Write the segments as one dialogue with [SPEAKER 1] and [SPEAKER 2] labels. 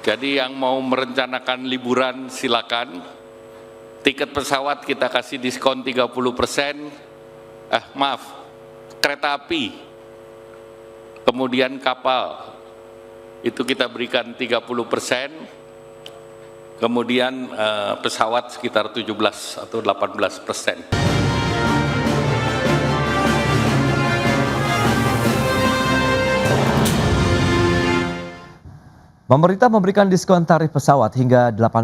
[SPEAKER 1] Jadi yang mau merencanakan liburan silakan. Tiket pesawat kita kasih diskon 30%. Kereta api, kemudian kapal, itu kita berikan 30%. Kemudian pesawat sekitar 17 atau 18%.
[SPEAKER 2] Pemerintah memberikan diskon tarif pesawat hingga 18%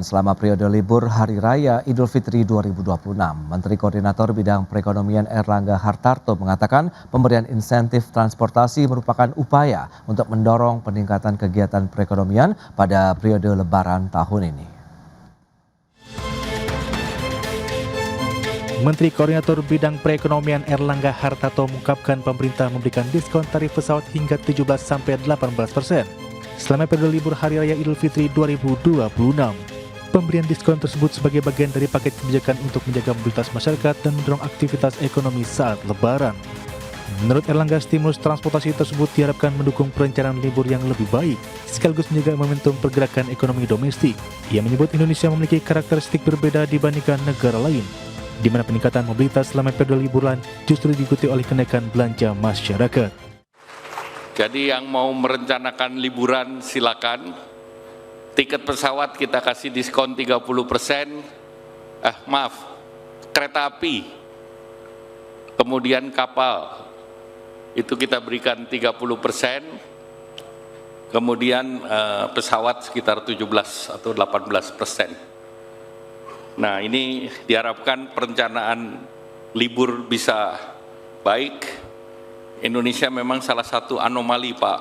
[SPEAKER 2] selama periode libur Hari Raya Idul Fitri 2026. Menteri Koordinator Bidang Perekonomian Erlangga Hartarto mengatakan pemberian insentif transportasi merupakan upaya untuk mendorong peningkatan kegiatan perekonomian pada periode Lebaran tahun ini.
[SPEAKER 3] Menteri Koordinator Bidang Perekonomian Erlangga Hartarto mengungkapkan pemerintah memberikan diskon tarif pesawat hingga 17-18% selama periode libur Hari Raya Idul Fitri 2026. Pemberian diskon tersebut sebagai bagian dari paket kebijakan untuk menjaga mobilitas masyarakat dan mendorong aktivitas ekonomi saat Lebaran. Menurut Erlangga, stimulus transportasi tersebut diharapkan mendukung perencanaan libur yang lebih baik, sekaligus menjaga momentum pergerakan ekonomi domestik. Ia menyebut Indonesia memiliki karakteristik berbeda dibandingkan negara lain, di mana peningkatan mobilitas selama periode liburan justru diikuti oleh kenaikan belanja masyarakat.
[SPEAKER 1] Jadi yang mau merencanakan liburan silakan. Tiket pesawat kita kasih diskon 30%. Kereta api, kemudian kapal, itu kita berikan 30%. Kemudian pesawat sekitar 17 atau 18%. Nah, ini diharapkan perencanaan libur bisa baik. Indonesia memang salah satu anomali, Pak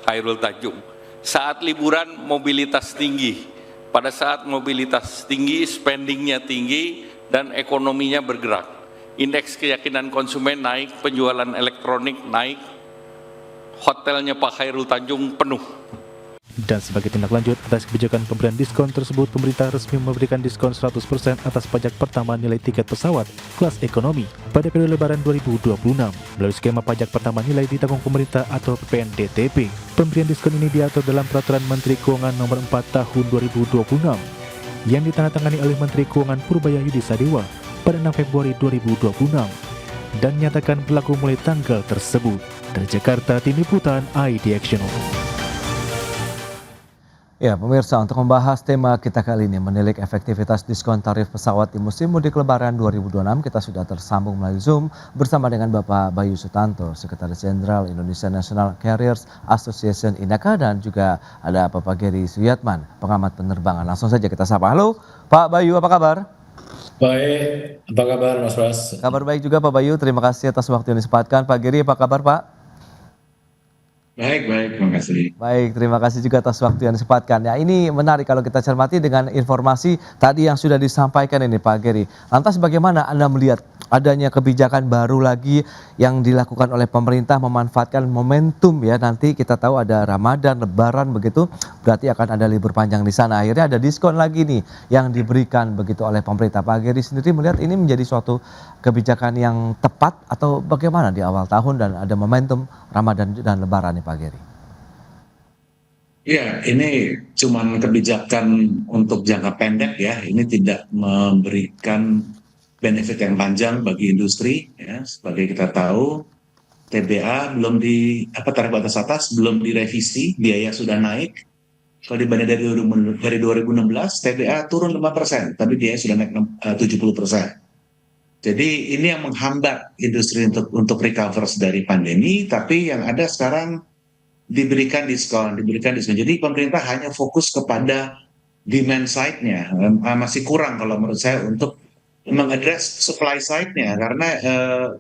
[SPEAKER 1] Khairul Tanjung. Saat liburan mobilitas tinggi. Pada saat mobilitas tinggi, spendingnya tinggi, dan ekonominya bergerak. Indeks keyakinan konsumen naik, penjualan elektronik naik, hotelnya Pak Khairul Tanjung penuh.
[SPEAKER 3] Dan sebagai tindak lanjut atas kebijakan pemberian diskon tersebut, pemerintah resmi memberikan diskon 100% atas pajak pertama nilai tiket pesawat kelas ekonomi pada periode Lebaran 2026 melalui skema pajak pertama nilai ditanggung pemerintah atau PNDTP. Pemberian diskon ini diatur dalam Peraturan Menteri Keuangan Nomor 4 Tahun 2026 yang ditandatangani oleh Menteri Keuangan Purbaya Yudi Sadewa pada 6 Februari 2026 dan nyatakan berlaku mulai tanggal tersebut. Dari Jakarta, Tim Liputan ID Action.
[SPEAKER 2] Ya, pemirsa, untuk membahas tema kita kali ini, menilik efektivitas diskon tarif pesawat di musim mudik Lebaran 2026, kita sudah tersambung melalui Zoom bersama dengan Bapak Bayu Sutanto, Sekretaris Jenderal Indonesia National Carriers Association INACA, dan juga ada Bapak Gary Suyatman, pengamat penerbangan. Langsung saja kita sapa. Halo, Pak Bayu, apa kabar?
[SPEAKER 4] Baik, apa kabar Mas Bas?
[SPEAKER 2] Kabar baik juga Pak Bayu, terima kasih atas waktu yang disempatkan. Pak Gary, apa kabar Pak?
[SPEAKER 4] Baik, terima kasih.
[SPEAKER 2] Baik, terima kasih juga atas waktu yang disempatkan. Ya, ini menarik kalau kita cermati dengan informasi tadi yang sudah disampaikan ini Pak Gary. Lantas bagaimana Anda melihat adanya kebijakan baru lagi yang dilakukan oleh pemerintah memanfaatkan momentum, ya, nanti kita tahu ada Ramadan, Lebaran begitu, berarti akan ada libur panjang di sana. Akhirnya ada diskon lagi nih yang diberikan begitu oleh pemerintah. Pak Gary sendiri melihat ini menjadi suatu kebijakan yang tepat atau bagaimana di awal tahun dan ada momentum Ramadan dan Lebaran nih Pak Gary?
[SPEAKER 4] Ya, ini cuman kebijakan untuk jangka pendek ya. Ini tidak memberikan benefit yang panjang bagi industri. Ya. Sebagai kita tahu, TBA belum tarif batas atas belum direvisi, biaya sudah naik. Kalau dibanding dari 2016, TBA turun 5%, tapi biaya sudah naik 70%. Jadi ini yang menghambat industri untuk recover dari pandemi, tapi yang ada sekarang diberikan diskon. Jadi pemerintah hanya fokus kepada demand side-nya, masih kurang kalau menurut saya untuk mengadres supply side-nya, karena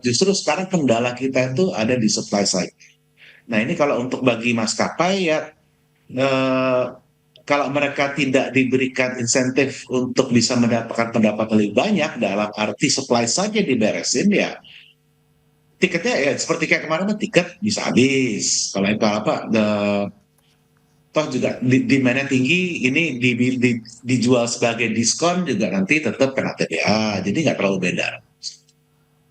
[SPEAKER 4] justru sekarang kendala kita itu ada di supply side. Nah ini kalau untuk bagi maskapai ya, kalau mereka tidak diberikan insentif untuk bisa mendapatkan pendapatan lebih banyak dalam arti supply saja diberesin, ya tiketnya ya seperti kayak kemarin, tiket bisa habis. Kalau itu toh juga demand-nya tinggi, ini dijual sebagai diskon juga nanti tetap kena TBA, jadi nggak terlalu beda.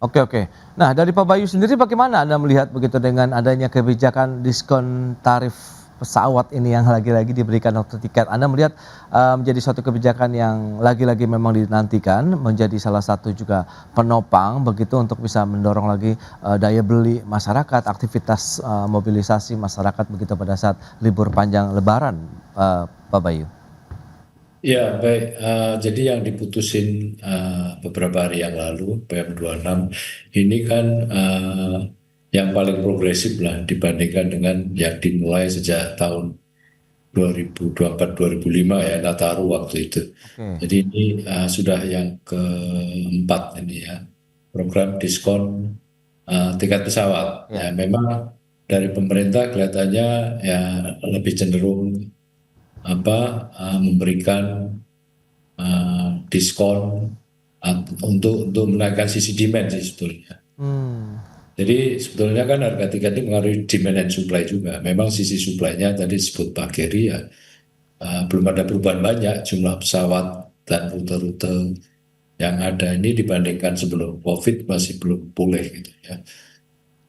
[SPEAKER 2] Oke. Nah, dari Pak Bayu sendiri bagaimana Anda melihat begitu dengan adanya kebijakan diskon tarif pesawat ini yang lagi-lagi diberikan waktu tiket. Anda melihat menjadi suatu kebijakan yang lagi-lagi memang dinantikan, menjadi salah satu juga penopang begitu untuk bisa mendorong lagi daya beli masyarakat, aktivitas mobilisasi masyarakat begitu pada saat libur panjang Lebaran, Pak Bayu.
[SPEAKER 5] Ya, baik. Jadi yang diputusin beberapa hari yang lalu, PM26, ini kan yang paling progresif lah dibandingkan dengan yang dimulai sejak tahun 2024-2005 ya, Nataru waktu itu.
[SPEAKER 2] Oke.
[SPEAKER 5] Jadi ini sudah yang keempat ini ya, program diskon tiket pesawat.
[SPEAKER 2] Ya.
[SPEAKER 5] Ya, memang dari pemerintah kelihatannya ya lebih cenderung memberikan diskon untuk menaikkan sisi demand sih sebetulnya.
[SPEAKER 2] Hmm.
[SPEAKER 5] Jadi sebetulnya kan harga tiket ini mengaruhi demand and supply juga. Memang sisi supply-nya tadi disebut Pak Geri ya, belum ada perubahan banyak jumlah pesawat dan rute-rute yang ada ini dibandingkan sebelum COVID masih belum pulih gitu ya.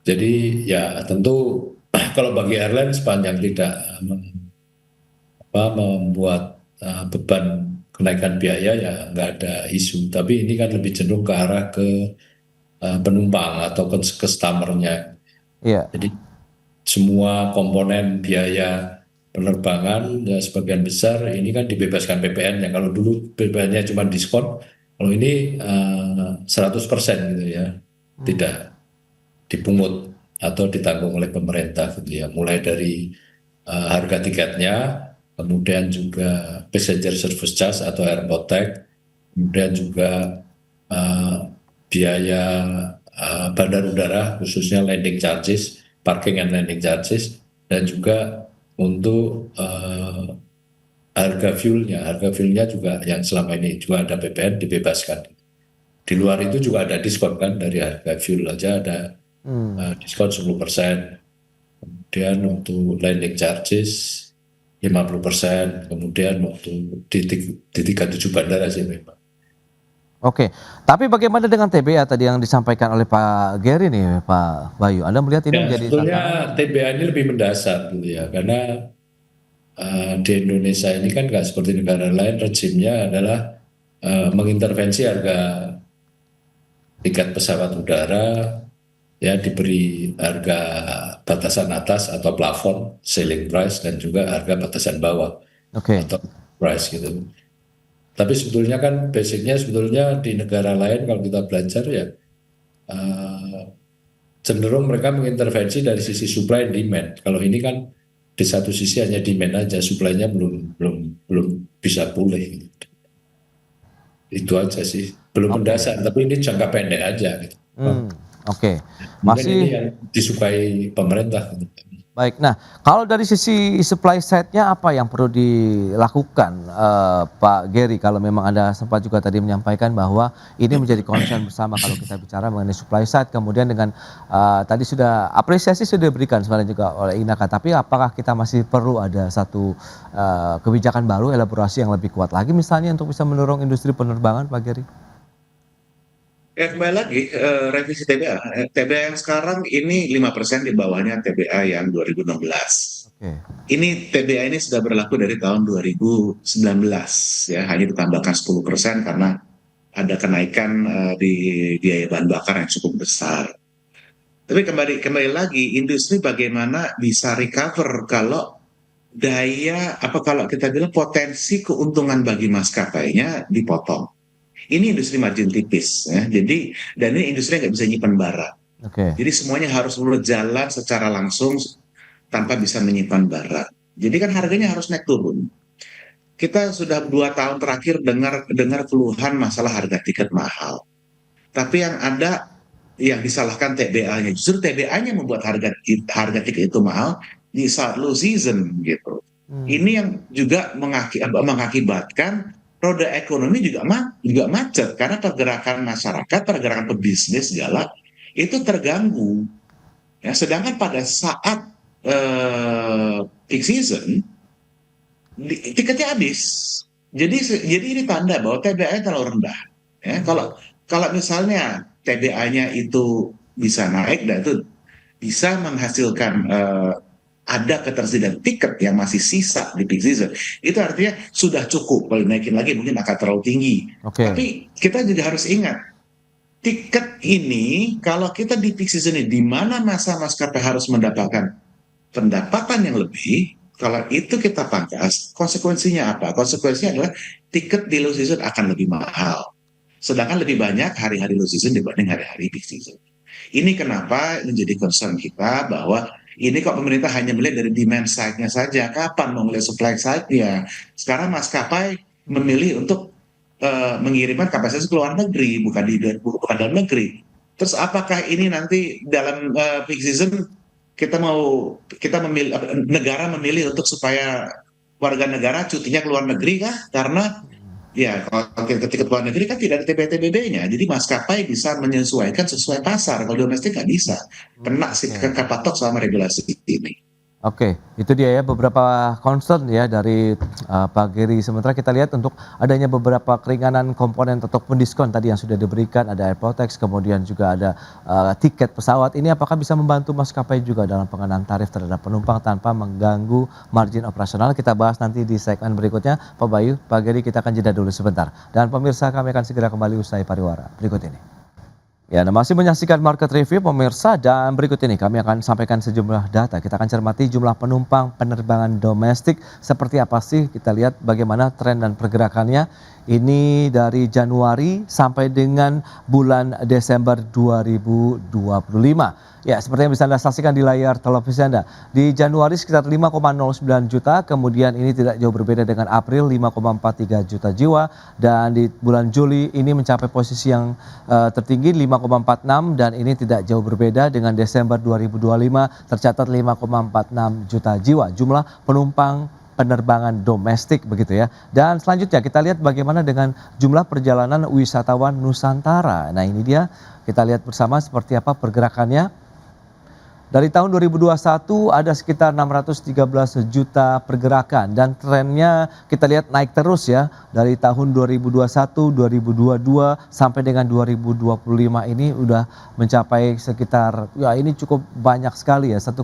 [SPEAKER 5] Jadi ya tentu kalau bagi airline sepanjang tidak membuat beban kenaikan biaya ya nggak ada isu. Tapi ini kan lebih cenderung ke arah ke penumpang atau ke customer-nya.
[SPEAKER 2] Iya.
[SPEAKER 5] Jadi semua komponen biaya penerbangan ya sebagian besar ini kan dibebaskan PPN-nya. Kalau dulu PPN-nya cuma diskon, kalau ini 100% gitu ya, tidak dipungut atau ditanggung oleh pemerintah gitu ya. Mulai dari harga tiketnya, kemudian juga passenger service charge atau airport tax, kemudian juga biaya bandar udara khususnya landing charges, parking and landing charges, dan juga untuk harga fuelnya juga yang selama ini juga ada PPN dibebaskan. Di luar itu juga ada diskon kan, dari harga fuel aja ada diskon 10%. Kemudian untuk landing charges 50%, kemudian untuk di 37 bandara sih memang.
[SPEAKER 2] Oke, tapi bagaimana dengan TBA tadi yang disampaikan oleh Pak Geri nih, Pak Bayu? Anda melihat ini
[SPEAKER 5] Ya,
[SPEAKER 2] menjadi
[SPEAKER 5] sebetulnya
[SPEAKER 2] tantangan?
[SPEAKER 5] TBA ini lebih mendasar gitu ya, karena di Indonesia ini kan nggak seperti negara lain, rezimnya adalah mengintervensi harga tiket pesawat udara, ya diberi harga batasan atas atau plafon, ceiling price, dan juga harga batasan bawah
[SPEAKER 2] Oke.
[SPEAKER 5] atau price gitu. Tapi sebetulnya kan basicnya sebetulnya di negara lain kalau kita belajar ya cenderung mereka mengintervensi dari sisi supply and demand. Kalau ini kan di satu sisi hanya demand aja, supply-nya belum bisa pulih. Gitu. Itu aja sih, belum mendasar, tapi ini jangka pendek aja. Gitu.
[SPEAKER 2] Oke,
[SPEAKER 5] Mungkin ini
[SPEAKER 2] masih
[SPEAKER 5] yang disukai pemerintah. Gitu.
[SPEAKER 2] baik. Nah, kalau dari sisi supply side-nya apa yang perlu dilakukan, Pak Geri? Kalau memang Anda sempat juga tadi menyampaikan bahwa ini menjadi concern bersama kalau kita bicara mengenai supply side, kemudian dengan tadi sudah apresiasi sudah diberikan sebenarnya juga oleh Inaka, tapi apakah kita masih perlu ada satu kebijakan baru, elaborasi yang lebih kuat lagi misalnya untuk bisa mendorong industri penerbangan, Pak Geri?
[SPEAKER 4] Ya kembali lagi revisi TBA. TBA yang sekarang ini 5% di bawahnya TBA yang 2016.
[SPEAKER 2] Oke.
[SPEAKER 4] Ini TBA ini sudah berlaku dari tahun 2019 ya, hanya ditambahkan 10% karena ada kenaikan di biaya bahan bakar yang cukup besar. Tapi kembali lagi, industri bagaimana bisa recover kalau kalau kita bilang potensi keuntungan bagi maskapainya dipotong. Ini industri margin tipis ya. Dan ini industri yang nggak bisa nyimpan barang.
[SPEAKER 2] Oke.
[SPEAKER 4] Jadi semuanya harus berjalan secara langsung tanpa bisa menyimpan barang. Jadi kan harganya harus naik turun. Kita sudah 2 tahun terakhir dengar keluhan masalah harga tiket mahal. Tapi yang disalahkan TBA-nya. Justru TBA-nya membuat harga tiket itu mahal di saat low season gitu. Ini yang juga mengakibatkan roda ekonomi juga macet karena pergerakan masyarakat, pergerakan pebisnis segala itu terganggu. Ya, sedangkan pada saat peak season tiketnya habis. Jadi ini tanda bahwa TBA-nya terlalu rendah. Ya, kalau misalnya TBA-nya itu bisa naik dan itu bisa menghasilkan ada ketersediaan tiket yang masih sisa di peak season, itu artinya sudah cukup. Kalau naikin lagi mungkin akan terlalu tinggi.
[SPEAKER 2] Oke.
[SPEAKER 4] Tapi kita juga harus ingat, tiket ini kalau kita di peak season ini, di mana masa maskapai harus mendapatkan pendapatan yang lebih, kalau itu kita pangkas, konsekuensinya apa? Konsekuensinya adalah tiket di low season akan lebih mahal. Sedangkan lebih banyak hari-hari low season dibanding hari-hari peak season. Ini kenapa menjadi concern kita bahwa ini kok pemerintah hanya melihat dari demand side-nya saja. Kapan mau melihat supply side-nya? Sekarang maskapai memilih untuk mengirimkan kapasitas ke luar negeri, bukan dalam negeri. Terus apakah ini nanti dalam peak season kita memilih, negara memilih untuk supaya warga negara cutinya ke luar negeri kah? Karena ya, kalau ketika luar negeri kan tidak ada TBT-TBB-nya, jadi maskapai bisa menyesuaikan sesuai pasar. Kalau domestik nggak bisa, kena sih kepatok sama regulasi ini.
[SPEAKER 2] Oke, itu dia ya beberapa concern ya dari Pak Geri. Sementara kita lihat untuk adanya beberapa keringanan komponen ataupun diskon tadi yang sudah diberikan, ada airport tax, kemudian juga ada tiket pesawat. Ini apakah bisa membantu maskapai juga dalam pengenaan tarif terhadap penumpang tanpa mengganggu margin operasional? Kita bahas nanti di segmen berikutnya. Pak Bayu, Pak Geri, kita akan jeda dulu sebentar. Dan pemirsa, kami akan segera kembali usai pariwara berikut ini. Ya, Anda masih menyaksikan Market Review pemirsa, dan berikut ini kami akan sampaikan sejumlah data. Kita akan cermati jumlah penumpang penerbangan domestik seperti apa sih, kita lihat bagaimana tren dan pergerakannya. Ini dari Januari sampai dengan bulan Desember 2025. Ya, seperti yang bisa Anda saksikan di layar televisi Anda. Di Januari sekitar 5,09 juta, kemudian ini tidak jauh berbeda dengan April 5,43 juta jiwa, dan di bulan Juli ini mencapai posisi yang tertinggi 5,46, dan ini tidak jauh berbeda dengan Desember 2025 tercatat 5,46 juta jiwa jumlah penumpang penerbangan domestik begitu ya. Dan selanjutnya kita lihat bagaimana dengan jumlah perjalanan wisatawan Nusantara. Nah, ini dia, kita lihat bersama seperti apa pergerakannya. Dari tahun 2021 ada sekitar 613 juta pergerakan, dan trennya kita lihat naik terus ya. Dari tahun 2021, 2022 sampai dengan 2025 ini udah mencapai sekitar, ya ini cukup banyak sekali ya, 1,2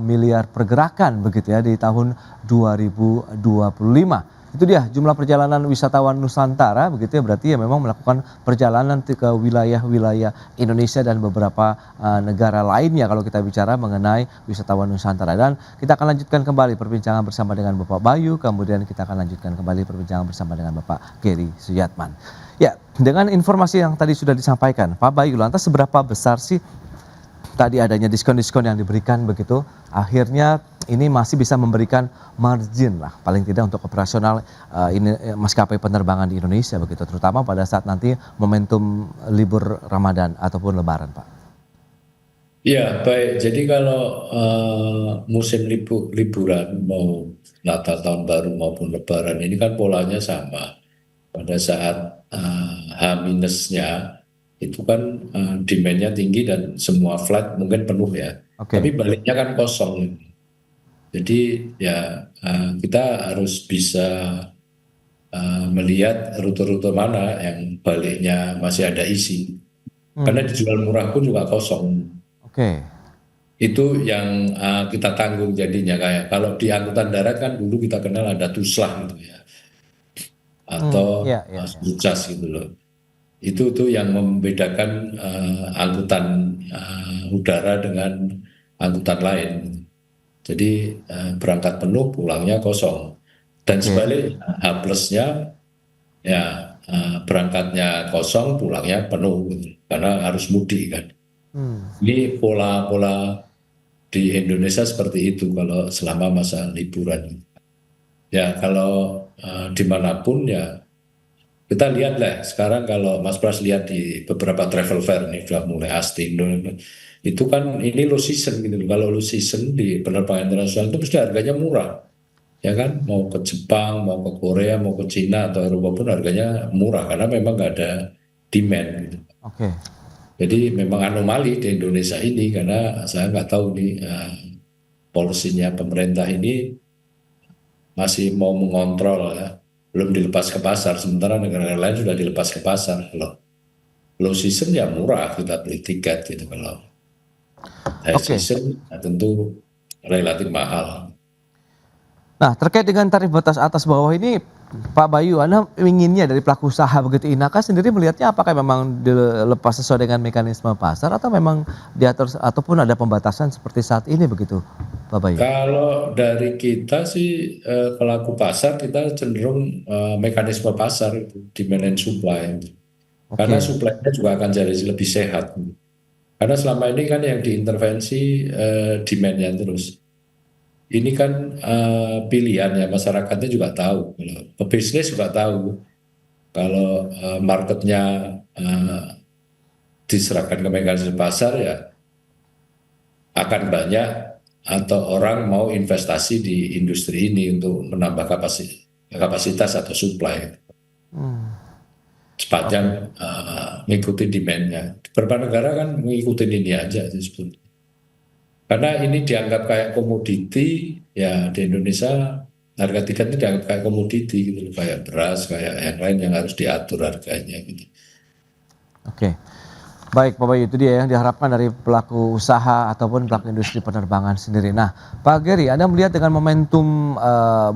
[SPEAKER 2] miliar pergerakan begitu ya di tahun 2025. Itu dia jumlah perjalanan wisatawan Nusantara begitu ya, berarti ya memang melakukan perjalanan ke wilayah-wilayah Indonesia dan beberapa negara lainnya kalau kita bicara mengenai wisatawan Nusantara. Dan kita akan lanjutkan kembali perbincangan bersama dengan Bapak Bayu, kemudian kita akan lanjutkan kembali perbincangan bersama dengan Bapak Geri Suyatman. Ya, dengan informasi yang tadi sudah disampaikan Pak Bayu, lantas seberapa besar sih tadi adanya diskon-diskon yang diberikan begitu, akhirnya ini masih bisa memberikan margin lah paling tidak untuk operasional ini maskapai penerbangan di Indonesia begitu, terutama pada saat nanti momentum libur Ramadan ataupun Lebaran, Pak.
[SPEAKER 5] Ya, baik. Jadi kalau musim liburan mau Natal, Tahun Baru maupun Lebaran ini kan polanya sama. Pada saat H-nya itu kan demand-nya tinggi dan semua flight mungkin penuh ya.
[SPEAKER 2] Oke.
[SPEAKER 5] Tapi baliknya kan kosong. Jadi ya kita harus bisa melihat rute-rute mana yang baliknya masih ada isi. Karena dijual murah pun juga kosong.
[SPEAKER 2] Oke.
[SPEAKER 5] Itu yang kita tanggung jadinya. Kayak kalau di angkutan darat kan dulu kita kenal ada Tuslah gitu ya. Atau
[SPEAKER 2] Iya.
[SPEAKER 5] Sujas gitu loh. Itu tuh yang membedakan angkutan udara dengan angkutan lain. Jadi berangkat penuh, pulangnya kosong. Dan sebaliknya H+-nya ya berangkatnya kosong, pulangnya penuh gitu. Karena harus mudik kan. Ini pola-pola di Indonesia seperti itu kalau selama masa liburan. Ya kalau dimanapun ya kita lihat lah sekarang, kalau Mas Pras lihat di beberapa travel fair ini sudah mulai Astindo itu kan ini low season gitu. Kalau low season di penerbangan internasional itu pasti harganya murah, ya kan? Mau ke Jepang, mau ke Korea, mau ke Cina atau Eropa pun harganya murah karena memang nggak ada demand gitu.
[SPEAKER 2] Oke.
[SPEAKER 5] Jadi memang anomali di Indonesia ini, karena saya nggak tahu nih polisinya pemerintah ini masih mau mengontrol ya. Belum dilepas ke pasar, sementara negara lain sudah dilepas ke pasar. Kalau low season ya murah kita beli tiket gitu. Kalau high season ya tentu relatif mahal.
[SPEAKER 2] Nah, terkait dengan tarif batas atas bawah ini, Pak Bayu, Anda inginnya dari pelaku usaha begitu, Inaka sendiri melihatnya apakah memang dilepas sesuai dengan mekanisme pasar atau memang diatur ataupun ada pembatasan seperti saat ini begitu, Pak Bayu?
[SPEAKER 5] Kalau dari kita sih pelaku pasar kita cenderung mekanisme pasar itu demand and supply. Karena
[SPEAKER 2] Oke,
[SPEAKER 5] supply-nya juga akan jadi lebih sehat. Karena selama ini kan yang diintervensi demand-nya terus. Ini kan pilihan ya, masyarakatnya juga tahu. Kalau pebisnis juga tahu kalau marketnya diserahkan ke mekanisme pasar ya akan banyak atau orang mau investasi di industri ini untuk menambah kapasitas atau supply
[SPEAKER 2] oke,
[SPEAKER 5] sepanjang mengikuti demand-nya. Beberapa negara kan mengikuti ini aja sih sebetulnya. Karena ini dianggap kayak komoditi, ya di Indonesia harga tiket ini dianggap kayak komoditi gitu, kayak beras, kayak yang lain yang harus diatur harganya gitu.
[SPEAKER 2] oke. Baik, Pak Bayu, itu dia yang diharapkan dari pelaku usaha ataupun pelaku industri penerbangan sendiri. Nah, Pak Geri, Anda melihat dengan momentum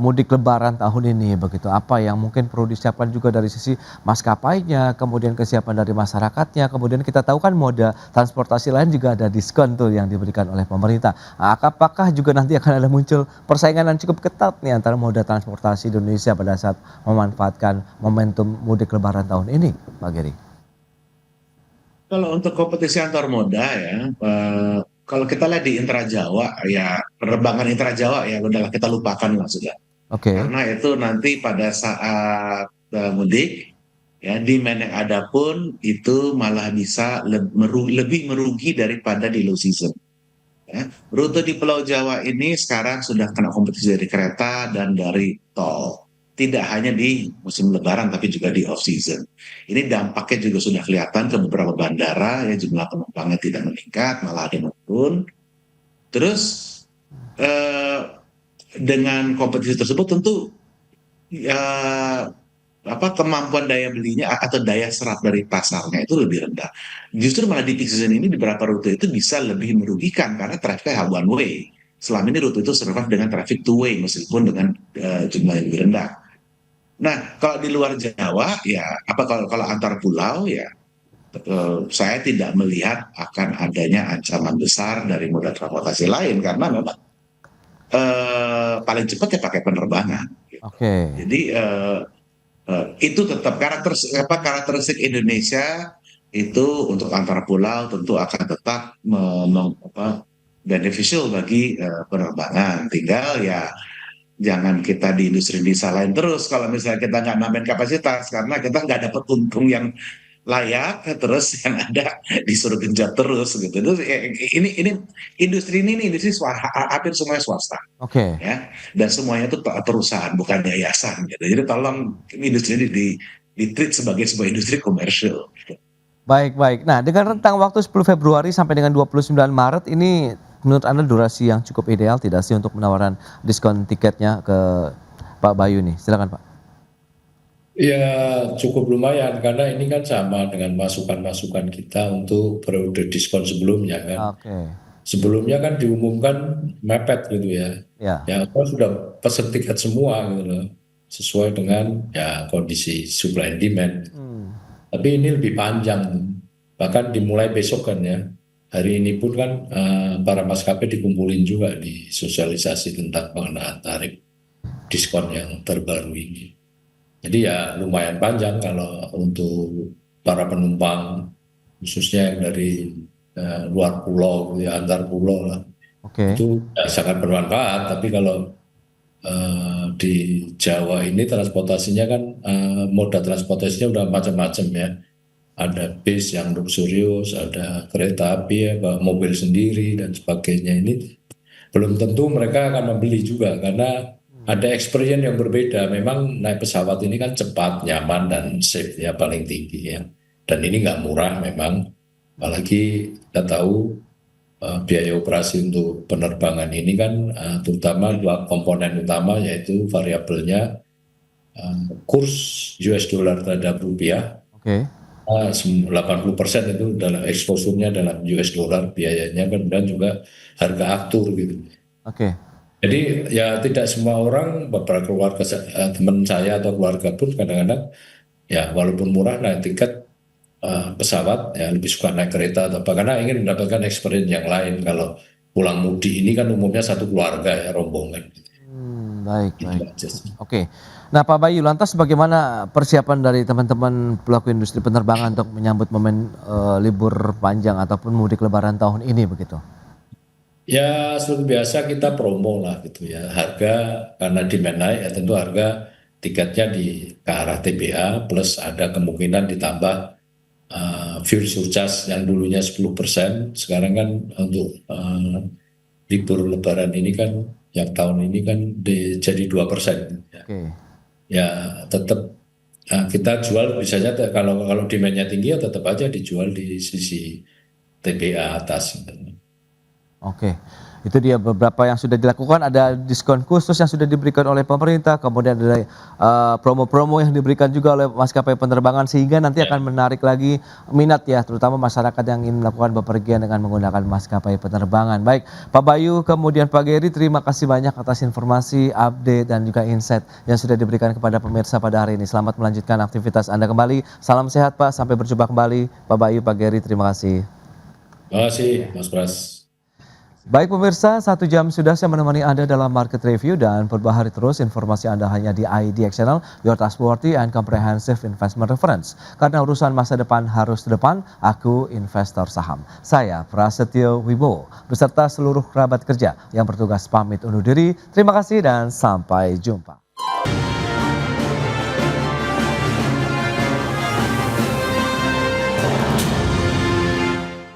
[SPEAKER 2] mudik Lebaran tahun ini begitu, apa yang mungkin perlu disiapkan juga dari sisi maskapainya, kemudian kesiapan dari masyarakatnya, kemudian kita tahu kan moda transportasi lain juga ada diskon tuh yang diberikan oleh pemerintah. Nah, apakah juga nanti akan ada muncul persaingan yang cukup ketat nih antara moda transportasi di Indonesia pada saat memanfaatkan momentum mudik Lebaran tahun ini, Pak Geri?
[SPEAKER 4] Kalau untuk kompetisi antar moda ya, kalau kita lihat di Intra Jawa ya, penerbangan Intra Jawa ya udahlah kita lupakan lah sudah.
[SPEAKER 2] Oke.
[SPEAKER 4] Karena itu nanti pada saat mudik ya demand yang ada pun itu malah bisa lebih merugi daripada di low season. Ya. Rute di Pulau Jawa ini sekarang sudah kena kompetisi dari kereta dan dari tol. Tidak hanya di musim Lebaran tapi juga di off season. Ini dampaknya juga sudah kelihatan ke beberapa bandara ya jumlah penumpangnya tidak meningkat malah ada menurun. Terus eh, dengan kompetisi tersebut tentu ya kemampuan daya belinya atau daya serap dari pasarnya itu lebih rendah. Justru malah di peak season ini di beberapa rute itu bisa lebih merugikan karena trafficnya one way. Selama ini rute itu survive dengan traffic two way meskipun dengan jumlah yang lebih rendah. Nah, kalau di luar Jawa ya kalau antar pulau ya saya tidak melihat akan adanya ancaman besar dari moda transportasi lain karena memang paling cepat ya pakai penerbangan.
[SPEAKER 2] Oke.
[SPEAKER 4] Jadi itu tetap karakteristik Indonesia itu untuk antar pulau tentu akan tetap beneficial bagi penerbangan. Tinggal ya jangan kita di industri disalahin terus kalau misalnya kita nggak nambahin kapasitas karena kita nggak dapat untung yang layak terus yang ada disuruh genjot terus gitu. Terus ini industri ini industri hampir semuanya swasta
[SPEAKER 2] Oke.
[SPEAKER 4] ya dan semuanya itu perusahaan bukan yayasan gitu. Jadi tolong industri ini di treat sebagai sebuah industri komersial.
[SPEAKER 2] Baik, baik. Nah, dengan rentang waktu 10 Februari sampai dengan 29 Maret ini menurut Anda durasi yang cukup ideal tidak sih untuk penawaran diskon tiketnya ke Pak Bayu nih? Silakan, Pak.
[SPEAKER 5] Ya cukup lumayan karena ini kan sama dengan masukan-masukan kita untuk periode diskon sebelumnya kan.
[SPEAKER 2] Oke.
[SPEAKER 5] Sebelumnya kan diumumkan mepet gitu ya.
[SPEAKER 2] Ya.
[SPEAKER 5] Ya orang sudah pesen tiket semua gitu loh. Sesuai dengan ya kondisi supply and demand.
[SPEAKER 2] Hmm.
[SPEAKER 5] Tapi ini lebih panjang, bahkan dimulai besok kan ya. Hari ini pun kan para maskapai dikumpulin juga di sosialisasi tentang pengenaan tarif diskon yang terbaru ini. Jadi ya lumayan panjang kalau untuk para penumpang, khususnya yang dari luar pulau, ya antar pulau lah.
[SPEAKER 2] Oke.
[SPEAKER 5] Itu ya, sangat bermanfaat. Tapi kalau di Jawa ini transportasinya kan moda transportasinya udah macam-macam ya. Ada bis yang luxurious, ada kereta api ya, mobil sendiri dan sebagainya. Ini belum tentu mereka akan membeli juga karena ada experience yang berbeda. Memang naik pesawat ini kan cepat, nyaman dan safe ya paling tinggi ya. Dan ini nggak murah memang. Apalagi kita tahu biaya operasi untuk penerbangan ini kan terutama dua komponen utama yaitu variabelnya kurs US dollar terhadap rupiah.
[SPEAKER 2] Oke.
[SPEAKER 5] 80% itu dalam exposure-nya dalam US dollar biayanya kan dan juga harga aftur gitu.
[SPEAKER 2] Oke.
[SPEAKER 5] Jadi ya tidak semua orang, beberapa keluarga teman saya atau keluarga pun kadang-kadang ya walaupun murah naik tiket pesawat ya lebih suka naik kereta atau apa karena ingin mendapatkan experience yang lain. Kalau pulang mudik ini kan umumnya satu keluarga ya rombongan.
[SPEAKER 2] Baik,
[SPEAKER 5] Itu
[SPEAKER 2] baik.
[SPEAKER 5] aja sih.
[SPEAKER 2] Oke. Nah, Pak Bayu, lantas bagaimana persiapan dari teman-teman pelaku industri penerbangan untuk menyambut momen libur panjang ataupun mudik Lebaran tahun ini begitu?
[SPEAKER 5] Ya seperti biasa kita promo lah gitu ya. Harga karena demand naik ya tentu harga tiketnya ke arah TBA plus ada kemungkinan ditambah fuel surcharge yang dulunya 10%, sekarang kan untuk libur Lebaran ini kan yang tahun ini kan jadi 2%. Ya,
[SPEAKER 2] Oke.
[SPEAKER 5] ya tetap kita jual biasanya kalau kalau demandnya tinggi ya tetap aja dijual di sisi TBA atas.
[SPEAKER 2] Oke, itu dia beberapa yang sudah dilakukan, ada diskon khusus yang sudah diberikan oleh pemerintah, kemudian ada promo-promo yang diberikan juga oleh maskapai penerbangan sehingga nanti akan menarik lagi minat ya, terutama masyarakat yang ingin melakukan bepergian dengan menggunakan maskapai penerbangan. Baik, Pak Bayu, kemudian Pak Geri, terima kasih banyak atas informasi, update, dan juga insight yang sudah diberikan kepada pemirsa pada hari ini. Selamat melanjutkan aktivitas Anda kembali. Salam sehat Pak, sampai berjumpa kembali. Pak Bayu, Pak Geri, terima kasih.
[SPEAKER 5] Terima kasih Mas Pras.
[SPEAKER 2] Baik pemirsa, 1 jam sudah saya menemani Anda dalam Market Review dan perbahari terus informasi Anda hanya di IDX Channel, your trustworthy and comprehensive investment reference. Karena urusan masa depan harus di depan, aku investor saham. Saya Prasetyo Wibowo, beserta seluruh kerabat kerja yang bertugas pamit undur diri. Terima kasih dan sampai jumpa.